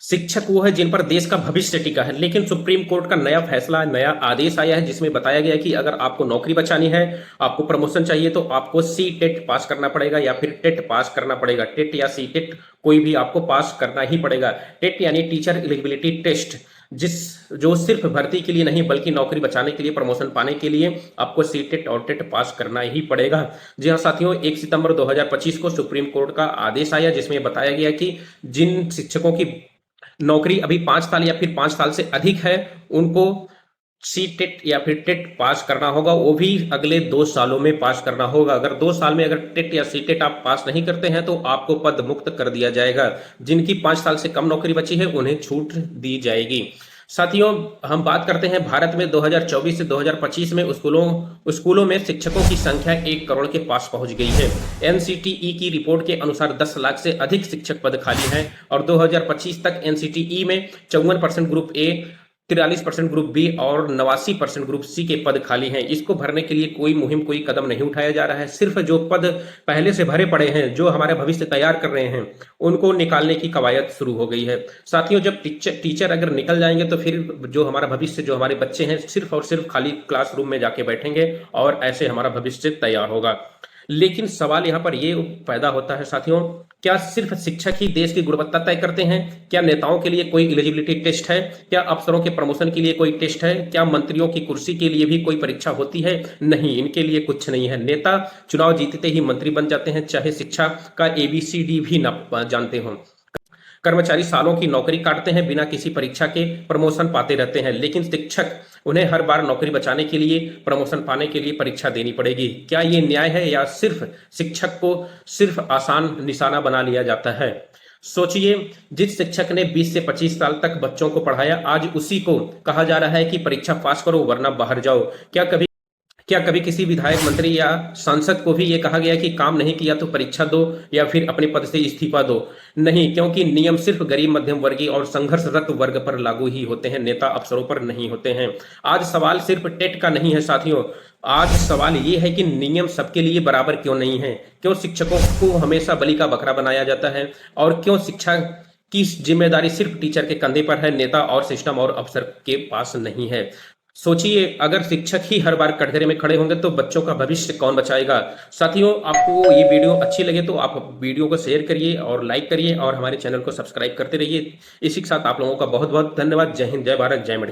शिक्षक वो है जिन पर देश का भविष्य टिका है। लेकिन सुप्रीम कोर्ट का नया फैसला, नया आदेश आया है जिसमें बताया गया है कि अगर आपको नौकरी बचानी है, आपको प्रमोशन चाहिए तो आपको सी टेट पास करना पड़ेगा या फिर टेट पास करना पड़ेगा। टेट या सी टेट कोई भी आपको पास करना ही पड़ेगा। टेट यानी टीचर एलिजिबिलिटी टेस्ट, जिस जो सिर्फ भर्ती के लिए नहीं बल्कि नौकरी बचाने के लिए, प्रमोशन पाने के लिए आपको सी टेट और टेट पास करना ही पड़ेगा। जी हाँ साथियों, 1 सितंबर 2025 को सुप्रीम कोर्ट का आदेश आया जिसमें बताया गया कि जिन शिक्षकों की नौकरी अभी 5 साल या फिर 5 साल से अधिक है, उनको सी टेट या फिर टेट पास करना होगा। वो भी अगले 2 सालों में पास करना होगा। अगर 2 साल में अगर टेट या सी टेट आप पास नहीं करते हैं तो आपको पद मुक्त कर दिया जाएगा। जिनकी 5 साल से कम नौकरी बची है उन्हें छूट दी जाएगी। साथियों, हम बात करते हैं भारत में 2024 से 2025 में स्कूलों में शिक्षकों की संख्या 1 करोड़ के पास पहुंच गई है। एनसीटीई की रिपोर्ट के अनुसार 10 लाख से अधिक शिक्षक पद खाली हैं और 2025 तक एनसीटीई में 54% ग्रुप ए, 43% ग्रुप बी और 89% ग्रुप सी के पद खाली हैं। इसको भरने के लिए कोई मुहिम, कोई कदम नहीं उठाया जा रहा है। सिर्फ जो पद पहले से भरे पड़े हैं, जो हमारे भविष्य तैयार कर रहे हैं, उनको निकालने की कवायद शुरू हो गई है। साथियों, जब टीचर अगर निकल जाएंगे तो फिर जो हमारा भविष्य, जो हमारे बच्चे हैं, सिर्फ और सिर्फ खाली क्लासरूम में जाके बैठेंगे और ऐसे हमारा भविष्य तैयार होगा। लेकिन सवाल यहाँ पर ये पैदा होता है साथियों, क्या सिर्फ शिक्षक ही देश की गुणवत्ता तय करते हैं? क्या नेताओं के लिए कोई एलिजिबिलिटी टेस्ट है? क्या अफसरों के प्रमोशन के लिए कोई टेस्ट है? क्या मंत्रियों की कुर्सी के लिए भी कोई परीक्षा होती है? नहीं, इनके लिए कुछ नहीं है। नेता चुनाव जीतते ही मंत्री बन जाते हैं, चाहे शिक्षा का एबीसीडी भी ना जानते हों। कर्मचारी सालों की नौकरी काटते हैं, बिना किसी परीक्षा के प्रमोशन पाते रहते हैं। लेकिन शिक्षक, उन्हें हर बार नौकरी बचाने के लिए, प्रमोशन पाने के लिए परीक्षा देनी पड़ेगी। क्या ये न्याय है या सिर्फ शिक्षक को सिर्फ आसान निशाना बना लिया जाता है? सोचिए, जिस शिक्षक ने 20 से 25 साल तक बच्चों को पढ़ाया, आज उसी को कहा जा रहा है कि परीक्षा पास करो वरना बाहर जाओ। क्या कभी किसी विधायक, मंत्री या सांसद को भी यह कहा गया कि काम नहीं किया तो परीक्षा दो या फिर अपने पद से इस्तीफा दो? नहीं, क्योंकि नियम सिर्फ गरीब, मध्यम वर्गीय और संघर्षरत वर्ग पर लागू ही होते हैं, नेता अफसरों पर नहीं होते हैं। आज सवाल सिर्फ टेट का नहीं है साथियों, आज सवाल ये है कि नियम सबके लिए बराबर क्यों नहीं है? क्यों शिक्षकों को हमेशा बलि का बकरा बनाया जाता है? और क्यों शिक्षा की जिम्मेदारी सिर्फ टीचर के कंधे पर है, नेता और सिस्टम और अफसर के पास नहीं है? सोचिए, अगर शिक्षक ही हर बार कटघरे में खड़े होंगे तो बच्चों का भविष्य कौन बचाएगा? साथियों, आपको ये वीडियो अच्छी लगे तो आप वीडियो को शेयर करिए और लाइक करिए और हमारे चैनल को सब्सक्राइब करते रहिए। इसी के साथ आप लोगों का बहुत बहुत धन्यवाद। जय हिंद, जय भारत, जय अम्बेडकर।